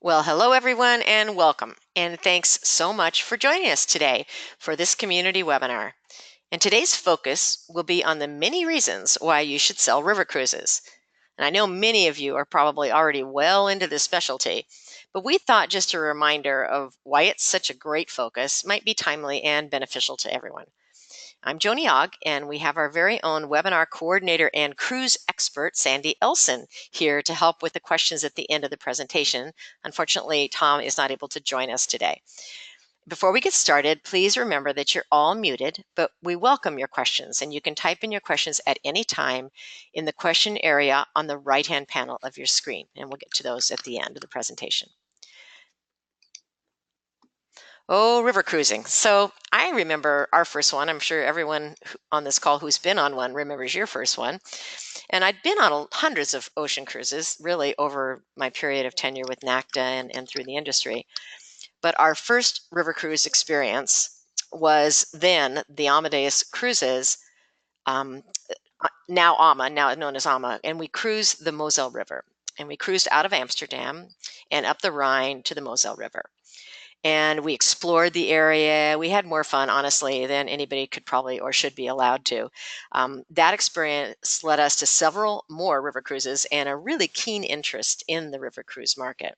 Well, hello everyone and welcome. And thanks so much for joining us today for this community webinar. And today's focus will be on the many reasons why you should sell river cruises. And I know many of you are probably already well into this specialty, but we thought just a reminder of why it's such a great focus might be timely and beneficial to everyone. I'm Joanie Ogg, and we have our very own webinar coordinator and cruise expert, Sandy Elson, here to help with the questions at the end of the presentation. Unfortunately, Tom is not able to join us today. Before we get started, please remember that you're all muted, but we welcome your questions, and you can type in your questions at any time in the question area on the right-hand panel of your screen, and we'll get to those at the end of the presentation. Oh, river cruising. So I remember our first one. I'm sure everyone on this call who's been on one remembers your first one. And I'd been on hundreds of ocean cruises, really, over my period of tenure with NACDA and through the industry. But our first river cruise experience was then the Amadeus Cruises, now AMA, now known as AMA, and we cruised the Moselle River. And we cruised out of Amsterdam and up the Rhine to the Moselle River. And we explored the area. We had more fun, honestly, than anybody could probably or should be allowed to. That experience led us to several more river cruises and a really keen interest in the river cruise market.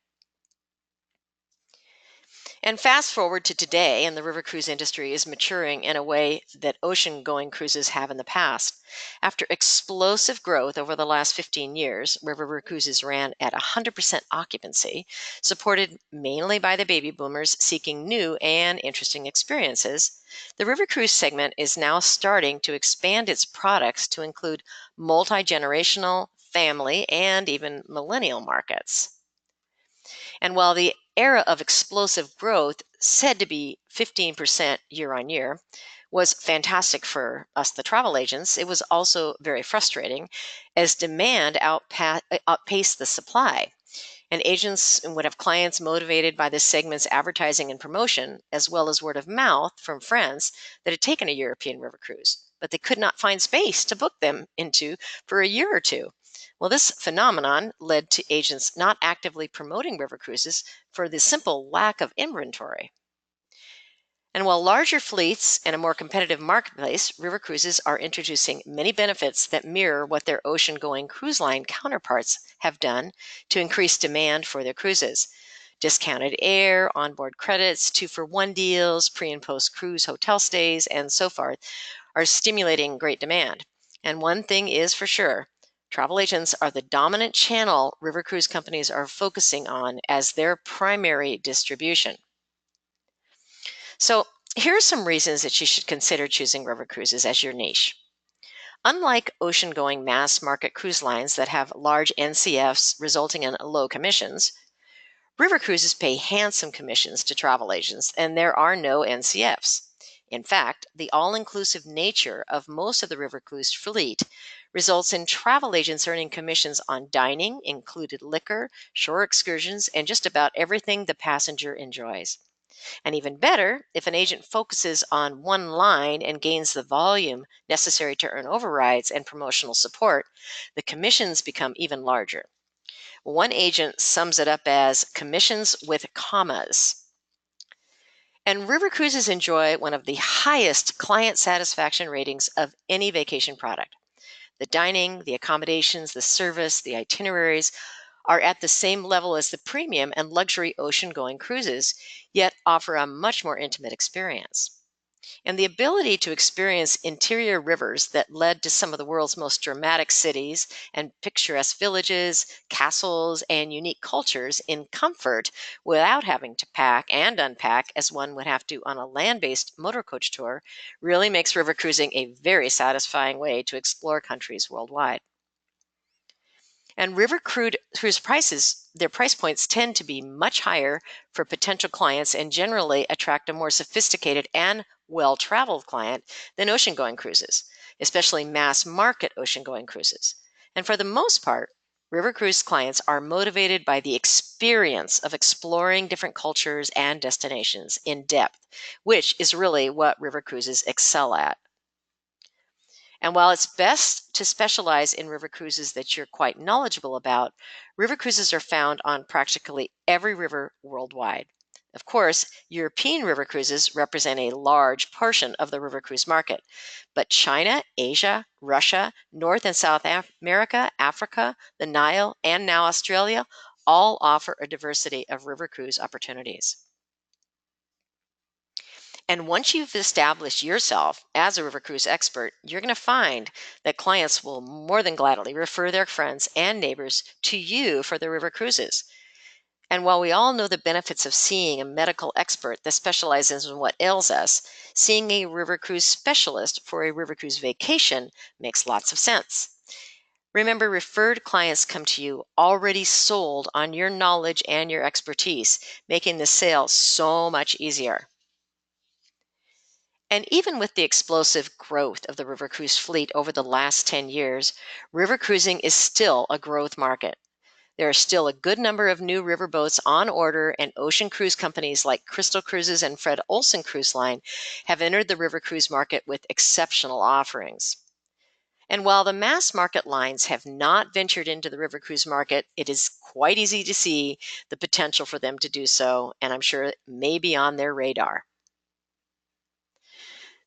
And fast forward to today, and the river cruise industry is maturing in a way that ocean-going cruises have in the past. After explosive growth over the last 15 years, where river cruises ran at 100% occupancy, supported mainly by the baby boomers seeking new and interesting experiences, the river cruise segment is now starting to expand its products to include multi-generational, family, and even millennial markets. And while the era of explosive growth, said to be 15% year on year, was fantastic for us, the travel agents, it was also very frustrating as demand outpaced the supply. And agents would have clients motivated by this segment's advertising and promotion, as well as word of mouth from friends that had taken a European river cruise, but they could not find space to book them into for a year or two. Well, this phenomenon led to agents not actively promoting river cruises for the simple lack of inventory. And while larger fleets and a more competitive marketplace, river cruises are introducing many benefits that mirror what their ocean-going cruise line counterparts have done to increase demand for their cruises. Discounted air, onboard credits, 2-for-1 deals, pre- and post-cruise hotel stays, and so forth are stimulating great demand. And one thing is for sure, travel agents are the dominant channel river cruise companies are focusing on as their primary distribution. So here are some reasons that you should consider choosing river cruises as your niche. Unlike ocean-going mass market cruise lines that have large NCFs resulting in low commissions, river cruises pay handsome commissions to travel agents, and there are no NCFs. In fact, the all-inclusive nature of most of the river cruise fleet results in travel agents earning commissions on dining, included liquor, shore excursions, and just about everything the passenger enjoys. And even better, if an agent focuses on one line and gains the volume necessary to earn overrides and promotional support, the commissions become even larger. One agent sums it up as commissions with commas. And river cruises enjoy one of the highest client satisfaction ratings of any vacation product. The dining, the accommodations, the service, the itineraries are at the same level as the premium and luxury ocean-going cruises, yet offer a much more intimate experience. And the ability to experience interior rivers that led to some of the world's most dramatic cities and picturesque villages, castles, and unique cultures in comfort without having to pack and unpack as one would have to on a land-based motorcoach tour really makes river cruising a very satisfying way to explore countries worldwide. And river cruise prices, their price points tend to be much higher for potential clients and generally attract a more sophisticated and well-traveled client than ocean-going cruises, especially mass market ocean-going cruises. And for the most part, river cruise clients are motivated by the experience of exploring different cultures and destinations in depth, which is really what river cruises excel at. And while it's best to specialize in river cruises that you're quite knowledgeable about, river cruises are found on practically every river worldwide. Of course, European river cruises represent a large portion of the river cruise market, but China, Asia, Russia, North and South America, Africa, the Nile, and now Australia all offer a diversity of river cruise opportunities. And once you've established yourself as a river cruise expert, you're going to find that clients will more than gladly refer their friends and neighbors to you for their river cruises. And while we all know the benefits of seeing a medical expert that specializes in what ails us, seeing a river cruise specialist for a river cruise vacation makes lots of sense. Remember, referred clients come to you already sold on your knowledge and your expertise, making the sale so much easier. And even with the explosive growth of the river cruise fleet over the last 10 years, river cruising is still a growth market. There are still a good number of new river boats on order, and ocean cruise companies like Crystal Cruises and Fred Olsen Cruise Line have entered the river cruise market with exceptional offerings. And while the mass market lines have not ventured into the river cruise market, it is quite easy to see the potential for them to do so, and I'm sure it may be on their radar.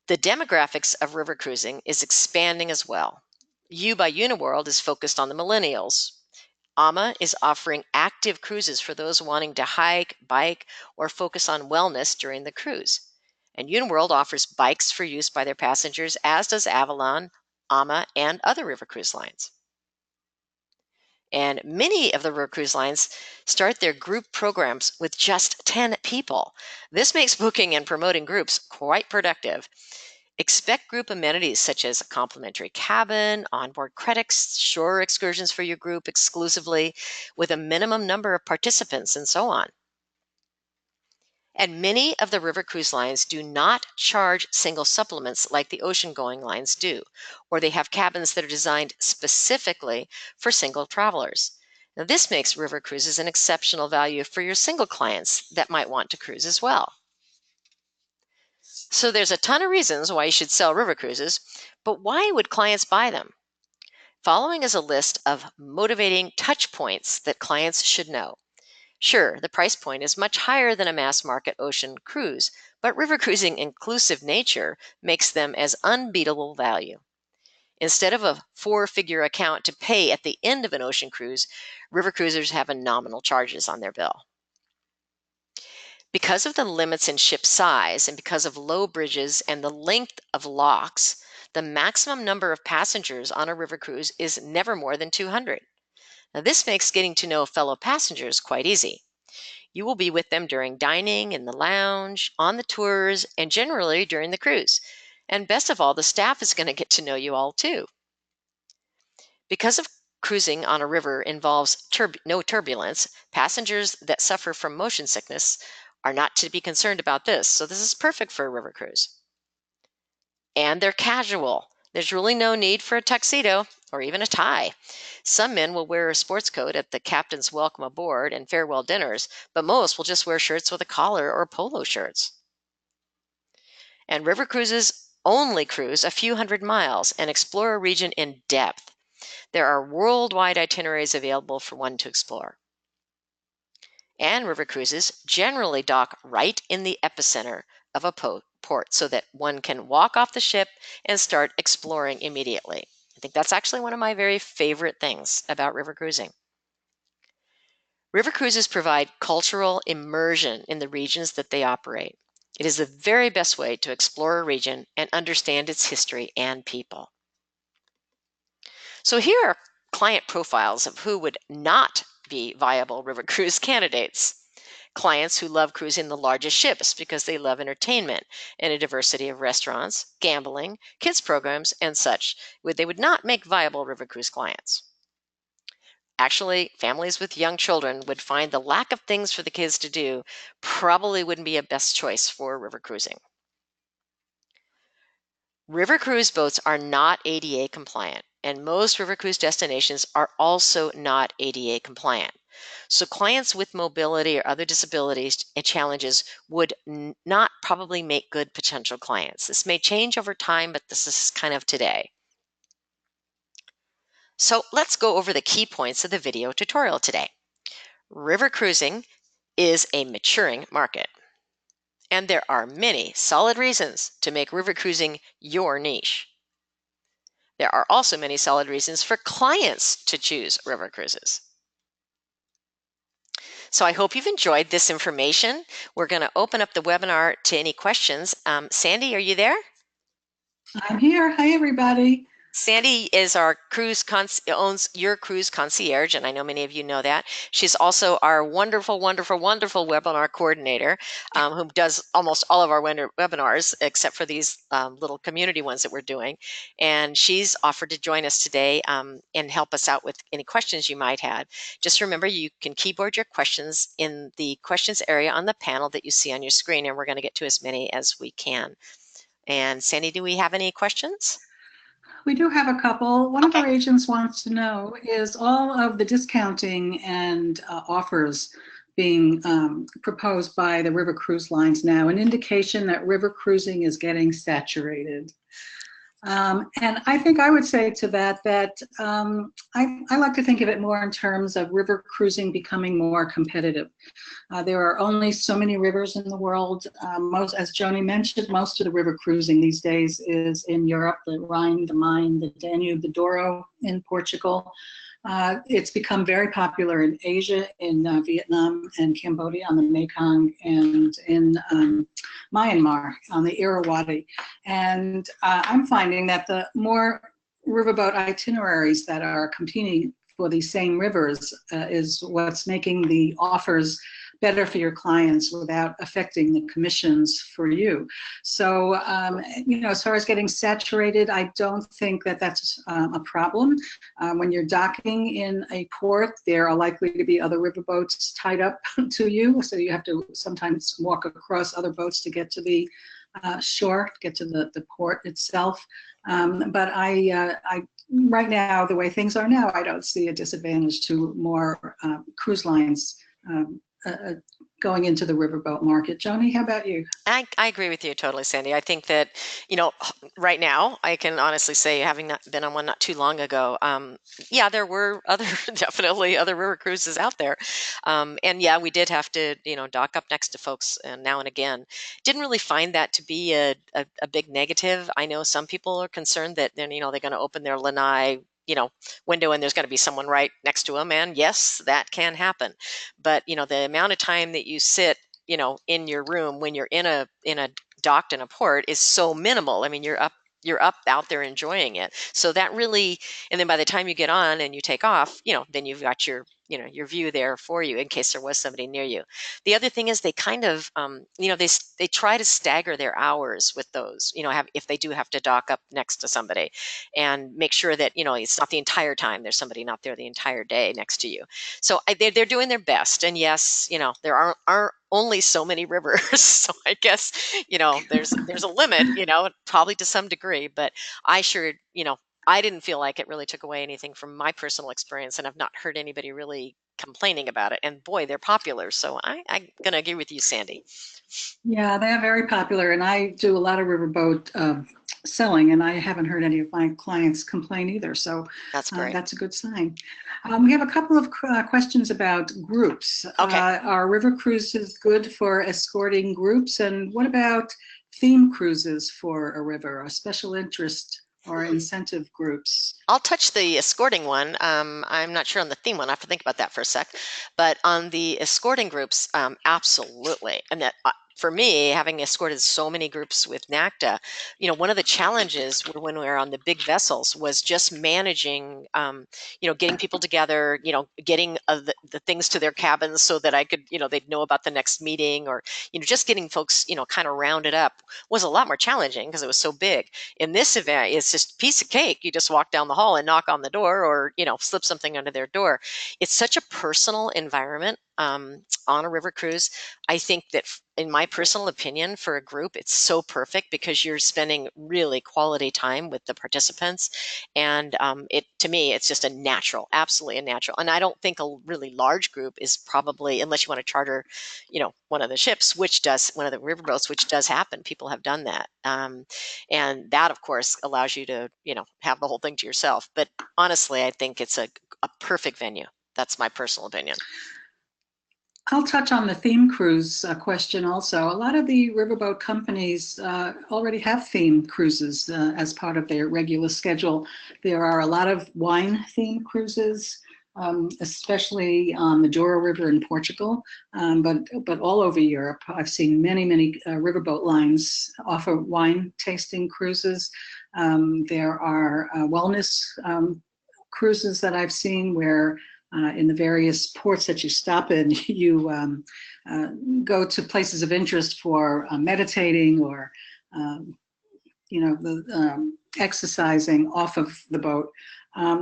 The demographics of river cruising is expanding as well. U by Uniworld is focused on the millennials. AMA is offering active cruises for those wanting to hike, bike, or focus on wellness during the cruise. And Uniworld offers bikes for use by their passengers, as does Avalon, AMA, and other river cruise lines. And many of the river cruise lines start their group programs with just 10 people. This makes booking and promoting groups quite productive. Expect group amenities such as a complimentary cabin, onboard credits, shore excursions for your group exclusively, with a minimum number of participants, and so on. And many of the river cruise lines do not charge single supplements like the ocean-going lines do, or they have cabins that are designed specifically for single travelers. Now, this makes river cruises an exceptional value for your single clients that might want to cruise as well. So there's a ton of reasons why you should sell river cruises, but why would clients buy them? Following is a list of motivating touch points that clients should know. Sure, the price point is much higher than a mass market ocean cruise, but river cruising inclusive nature makes them as unbeatable value. Instead of a four-figure account to pay at the end of an ocean cruise, river cruisers have a nominal charges on their bill. Because of the limits in ship size and because of low bridges and the length of locks, the maximum number of passengers on a river cruise is never more than 200. Now, this makes getting to know fellow passengers quite easy. You will be with them during dining, in the lounge, on the tours, and generally during the cruise. And best of all, the staff is going to get to know you all too. Because of cruising on a river involves no turbulence, passengers that suffer from motion sickness are not to be concerned about this. So this is perfect for a river cruise. And they're casual. There's really no need for a tuxedo or even a tie. Some men will wear a sports coat at the captain's welcome aboard and farewell dinners, but most will just wear shirts with a collar or polo shirts. And river cruises only cruise a few hundred miles and explore a region in depth. There are worldwide itineraries available for one to explore. And river cruises generally dock right in the epicenter of a port so that one can walk off the ship and start exploring immediately. I think that's actually one of my very favorite things about river cruising. River cruises provide cultural immersion in the regions that they operate. It is the very best way to explore a region and understand its history and people. So here are client profiles of who would not be viable river cruise candidates. Clients who love cruising the largest ships because they love entertainment and a diversity of restaurants, gambling, kids programs, and such. They would not make viable river cruise clients. Actually, families with young children would find the lack of things for the kids to do probably wouldn't be a best choice for river cruising. River cruise boats are not ADA compliant, and most river cruise destinations are also not ADA compliant. So clients with mobility or other disabilities and challenges would not probably make good potential clients. This may change over time, but this is kind of today. So let's go over the key points of the video tutorial today. River cruising is a maturing market, and there are many solid reasons to make river cruising your niche. There are also many solid reasons for clients to choose river cruises. So I hope you've enjoyed this information. We're going to open up the webinar to any questions. Sandy, are you there? I'm here. Hi, everybody. Sandy is our owns Your Cruise Concierge, and I know many of you know that. She's also our wonderful, wonderful, wonderful webinar coordinator, who does almost all of our webinars except for these little community ones that we're doing. And she's offered to join us today and help us out with any questions you might have. Just remember, you can keyboard your questions in the questions area on the panel that you see on your screen, and we're going to get to as many as we can. And Sandy, do we have any questions? We do have a couple. One of Okay. our agents wants to know, is all of the discounting and offers being proposed by the river cruise lines now an indication that river cruising is getting saturated? And I think I would say to that I like to think of it more in terms of river cruising becoming more competitive. There are only so many rivers in the world. As Joanie mentioned, most of the river cruising these days is in Europe, the Rhine, the Main, the Danube, the Douro in Portugal. It's become very popular in Asia, in Vietnam and Cambodia on the Mekong, and in Myanmar on the Irrawaddy. And I'm finding that the more riverboat itineraries that are competing for these same rivers is what's making the offers better for your clients without affecting the commissions for you. So, as far as getting saturated, I don't think that that's a problem. When you're docking in a port, there are likely to be other riverboats tied up to you, so you have to sometimes walk across other boats to get to the shore, get to the port itself. But right now, the way things are now, I don't see a disadvantage to more cruise lines going into the riverboat market. Joanie, how about you? I agree with you totally, Sandy. I think that, right now, I can honestly say, having not been on one not too long ago, yeah, there were definitely other river cruises out there. And yeah, we did have to, dock up next to folks now and again. Didn't really find that to be a big negative. I know some people are concerned that then, they're going to open their lanai, window and there's going to be someone right next to them. And yes, that can happen. But, the amount of time that you sit in your room when you're in a docked in a port is so minimal. I mean, you're up out there enjoying it. So that really, and then by the time you get on and you take off, then you've got your view there for you in case there was somebody near you. The other thing is they kind of, they try to stagger their hours with those, if they do have to dock up next to somebody, and make sure that, it's not the entire time there's somebody not there the entire day next to you. So they're doing their best. And yes, there aren't only so many rivers. So I guess, there's a limit, probably to some degree, but I sure, I didn't feel like it really took away anything from my personal experience, and I've not heard anybody really complaining about it. And boy, they're popular. So I'm going to agree with you, Sandy. Yeah, they are very popular, and I do a lot of riverboat selling, and I haven't heard any of my clients complain either. So That's great. that's a good sign. We have a couple of questions about groups. Okay. Are river cruises good for escorting groups? And what about theme cruises for a river, or special interest or incentive groups? I'll touch the escorting one. I'm not sure on the theme one. I have to think about that for a sec. But on the escorting groups, absolutely. And that for me, having escorted so many groups with NACTA, one of the challenges when we were on the big vessels was just managing, getting people together, getting the things to their cabins so that I could, they'd know about the next meeting, or, just getting folks, kind of rounded up was a lot more challenging because it was so big. In this event, it's just a piece of cake. You just walk down the hall and knock on the door, or slip something under their door. It's such a personal environment. on a river cruise. I think that, in my personal opinion, for a group, it's so perfect because you're spending really quality time with the participants, and to me, it's just a natural, absolutely a natural. And I don't think a really large group is probably, unless you want to charter, one of the ships, which does, one of the riverboats, which does happen. People have done that, and that, of course, allows you to, have the whole thing to yourself. But honestly, I think it's a perfect venue. That's my personal opinion. I'll touch on the theme cruise question also. A lot of the riverboat companies already have theme cruises as part of their regular schedule. There are a lot of wine themed cruises, especially on the Douro River in Portugal, but all over Europe. I've seen many riverboat lines offer wine tasting cruises. There are wellness cruises that I've seen where in the various ports that you stop in, you go to places of interest for meditating or, exercising off of the boat.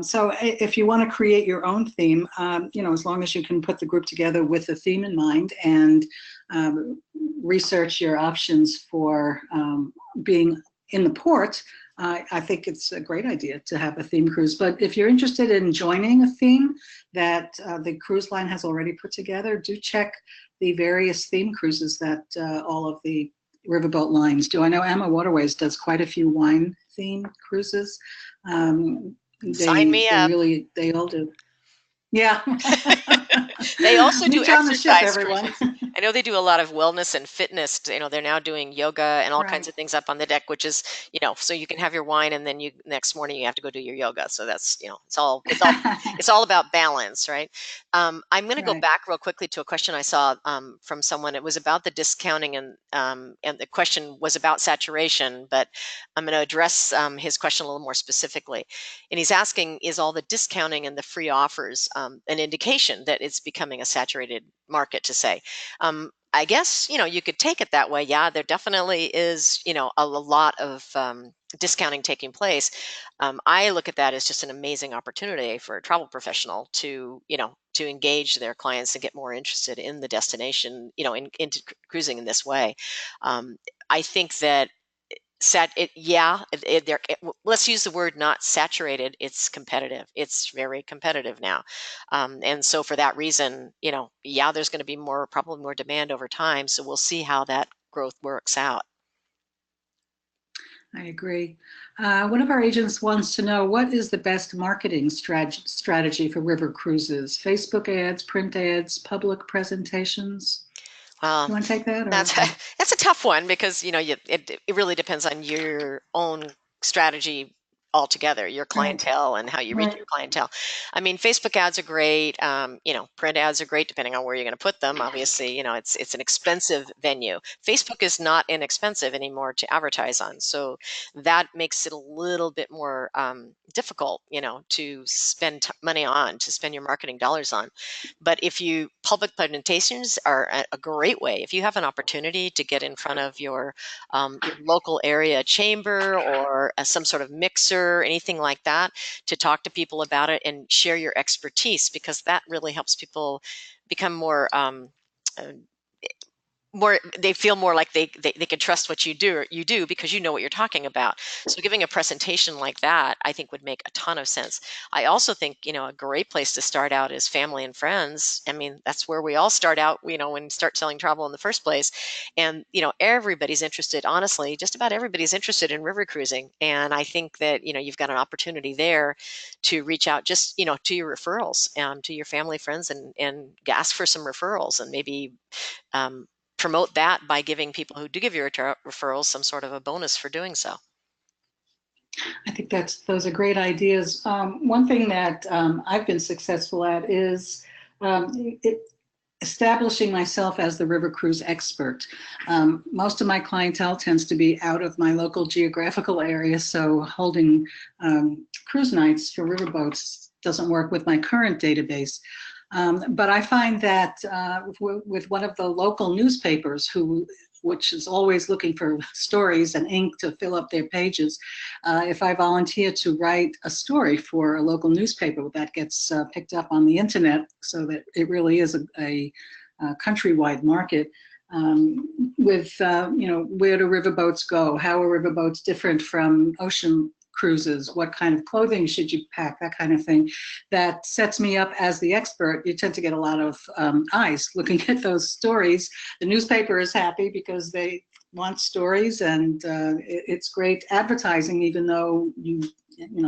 So if you want to create your own theme, as long as you can put the group together with a theme in mind and research your options for being in the port, I think it's a great idea to have a theme cruise. But if you're interested in joining a theme that the cruise line has already put together, do check the various theme cruises that all of the riverboat lines do. I know Ama Waterways does quite a few wine themed cruises. Sign me up. They all do. Yeah. They also do exercise ship, cruises. I know they do a lot of wellness and fitness. They're now doing yoga and all kinds of things up on the deck, which is, so you can have your wine and then next morning you have to go do your yoga. So that's, it's all about balance, right? I'm going to go back real quickly to a question I saw from someone. It was about the discounting and the question was about saturation, but I'm going to address his question a little more specifically. And he's asking, is all the discounting and the free offers an indication that it's becoming a saturated market, to say? I guess, you could take it that way. Yeah, there definitely is, a lot of discounting taking place. I look at that as just an amazing opportunity for a travel professional to, to engage their clients and get more interested in the destination, into cruising in this way. I think that let's use the word not saturated. It's competitive. It's very competitive now. And so for that reason, there's going to be probably more demand over time. So we'll see how that growth works out. I agree. One of our agents wants to know, what is the best marketing strategy for river cruises? Facebook ads, print ads, public presentations? You want to take that? That's a tough one because, it really depends on your own strategy altogether, your clientele and how you reach your clientele. I mean, Facebook ads are great. Print ads are great depending on where you're going to put them. Obviously, it's an expensive venue. Facebook is not inexpensive anymore to advertise on, so that makes it a little bit more difficult, to spend money on, to spend your marketing dollars on. But public presentations are a great way. If you have an opportunity to get in front of your local area chamber or some sort of mixer, anything like that, to talk to people about it and share your expertise, because that really helps people become more they feel more like they can trust what you do because you know what you're talking about. So giving a presentation like that, I think, would make a ton of sense. I also think, a great place to start out is family and friends. I mean, that's where we all start out, when start selling travel in the first place. And, everybody's interested, honestly, just about everybody's interested in river cruising. And I think that, you've got an opportunity there to reach out just, to your referrals, to your family, friends, and ask for some referrals, and maybe promote that by giving people who do give you referrals some sort of a bonus for doing so. I think those are great ideas. One thing that I've been successful at is establishing myself as the river cruise expert. Most of my clientele tends to be out of my local geographical area, so holding cruise nights for riverboats doesn't work with my current database. But I find that with one of the local newspapers which is always looking for stories and ink to fill up their pages. If I volunteer to write a story for a local newspaper that gets picked up on the internet, so that it really is a countrywide market, with where do riverboats go? How are riverboats different from ocean cruises? What kind of clothing should you pack? That kind of thing. That sets me up as the expert. You tend to get a lot of eyes looking at those stories. The newspaper is happy because they want stories, and it's great advertising, even though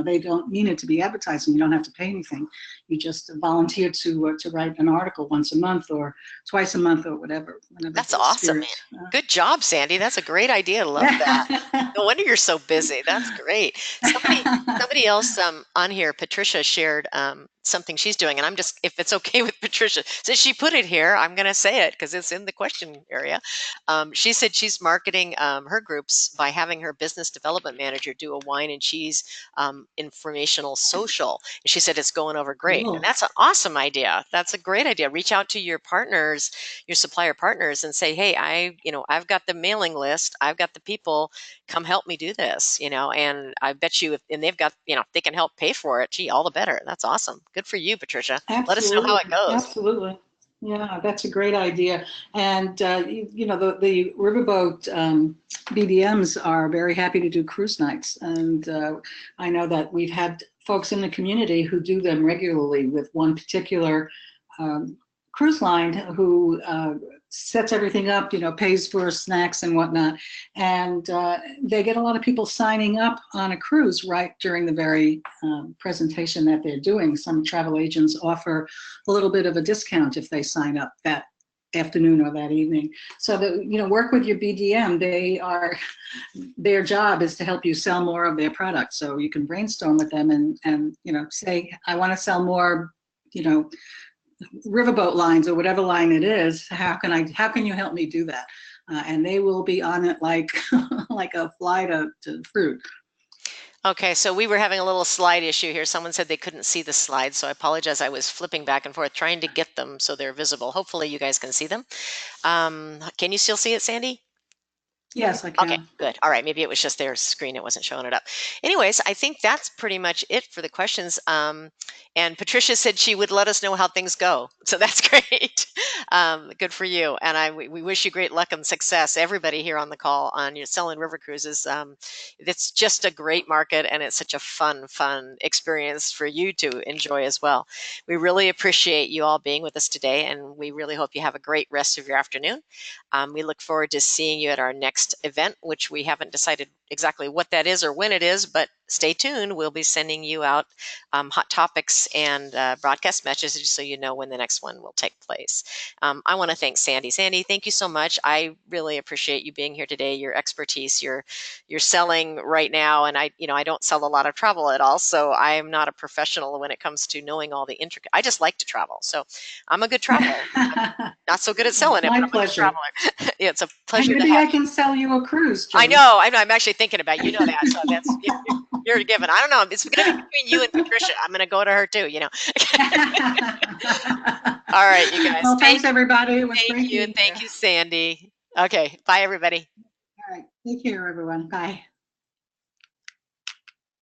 they don't mean it to be advertising. You don't have to pay anything. You just volunteer to write an article once a month or twice a month or whatever. That's awesome, man. Good job, Sandy. That's a great idea. Love that. No wonder you're so busy. That's great. Somebody else on here, Patricia, shared something she's doing, and I'm just, if it's okay with Patricia, since she put it here, I'm going to say it because it's in the question area. She said she's marketing her groups by having her business development manager do a wine and cheese informational social. And she said it's going over great. Cool. And that's an awesome idea. That's a great idea. Reach out to your partners, your supplier partners, and say, hey, I've got the mailing list. I've got the people. Come help me do this, and I bet you, and they've got, they can help pay for it. Gee, all the better. That's awesome. Good for you, Patricia. Absolutely. Let us know how it goes. Absolutely. Yeah, that's a great idea. And, the riverboat BDMs are very happy to do cruise nights. And I know that we've had folks in the community who do them regularly with one particular cruise line who sets everything up, pays for snacks and whatnot. And they get a lot of people signing up on a cruise right during the very presentation that they're doing. Some travel agents offer a little bit of a discount if they sign up that afternoon or that evening. So that, work with your BDM. Their job is to help you sell more of their product. So you can brainstorm with them and say, I want to sell more, riverboat lines or whatever line it is. How can you help me do that? And they will be on it like like a fly to fruit. Okay, so we were having a little slide issue here. Someone said they couldn't see the slides, so I apologize. I was flipping back and forth trying to get them so they're visible. Hopefully you guys can see them. Can you still see it, Sandy? Yes, I can. Okay, good. All right, maybe it was just their screen. It wasn't showing it up. Anyways, I think that's pretty much it for the questions. And Patricia said she would let us know how things go. So that's great. Good for you. And we wish you great luck and success, everybody here on the call on your selling river cruises. It's just a great market, and it's such a fun experience for you to enjoy as well. We really appreciate you all being with us today, and we really hope you have a great rest of your afternoon. We look forward to seeing you at our next event, which we haven't decided exactly what that is or when it is, but stay tuned. We'll be sending you out hot topics and broadcast messages so you know when the next one will take place. I want to thank Sandy. Sandy, thank you so much. I really appreciate you being here today, your expertise, your selling right now. And I don't sell a lot of travel at all, so I'm not a professional when it comes to knowing all the intricate. I just like to travel. So I'm a good traveler. Not so good at selling it, but I'm a good traveler. Yeah, it's a pleasure. Maybe I can sell you a cruise, Joanie. I know. I'm actually thinking about that. So that's you're a given. I don't know. It's going to be between you and Patricia. I'm going to go to her too. All right, you guys. Well, thanks everybody. It was thank you, and thank you, Sandy. Okay, bye everybody. All right, take care, everyone. Bye.